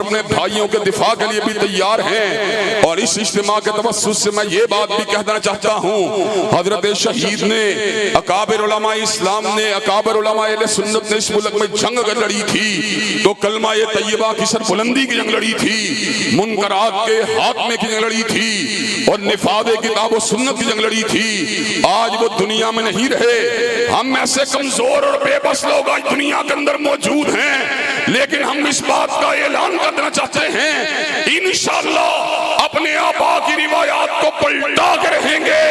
अपने भाइयों के दिफा के लिए भी तैयार हैं। और इस इज्तिमा के तवस्सुस से मैं ये बात भी कहना चाहता हूँ, हजरत शहीद ने, अकाबिर उलमा इस्लाम ने, अकाबिर उलमा अहले सुन्नत ने इस मुल्क में जंग अगर लड़ी थी तो कलमा ये तैयबा की सरबुलंदी की जंग लड़ी थी, मुनकरात के हाथमे की जंग लड़ी थी और निफादे किताब और सुन्नत की जंग लड़ी थी। आज वो दुनिया में नहीं रहे। हम ऐसे कमजोर और बेबस लोग आज दुनिया के अंदर मौजूद हैं, लेकिन हम इस बात का ऐलान करना चाहते हैं, इंशाअल्लाह अपने आबा की रिवायात को पलटा के रहेंगे,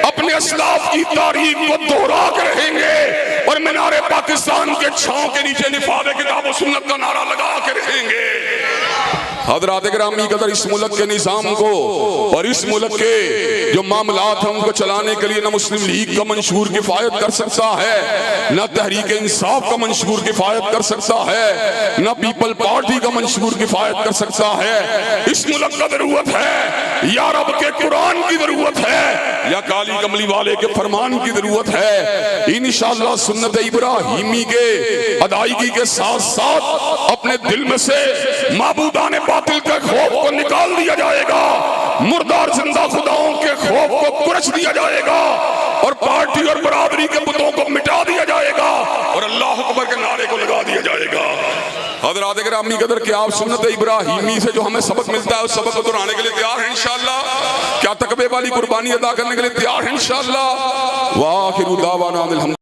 अपने अस्लाफ की तारीख को दोहरा के रहेंगे और मीनारे पाकिस्तान के छांव के नीचे निफादे किताब और सुन्नत का नारा लगा के रहेंगे। हज़रात गिरामी कदर, इस मुल्क के निज़ाम को और इस मुल्क के जो मामलात हैं उनको चलाने के लिए न मुस्लिम लीग का मंशूर किफायत कर सकता है, न तहरीक इंसाफ का मंशूर किफायत कर सकता है, न पीपल पार्टी का मंशूर किफायत कर सकता है। इस मुल्क का जरूरत है या रब के कुरान की जरूरत है या काली कमली वाले के फरमान की जरूरत है। इंशाअल्लाह सुन्नत इब्राहिमी के अदायगी के साथ साथ अपने दिल में से माबूदाने बातिल के खौफ को निकाल दिया जाएगा, मुर्दार जिंदा खुदाओं के खौफ को कुरच दिया जाएगा और पार्टी और बरादरी के बुतों को मिटा दिया जाएगा और अल्लाह अकबर के नारे को लगा दिया जाएगा। हज़रात गिरामी कदर, क्या आप सुन्नत इब्राहिमी से जो हमें सबक मिलता है उस सबक को दोहराने के लिए तैयार हैं इंशाअल्लाह? क्या तकबे वाली कुर्बानी अदा करने के लिए तैयार हैं इंशाअल्लाह? वाखिरु दावाना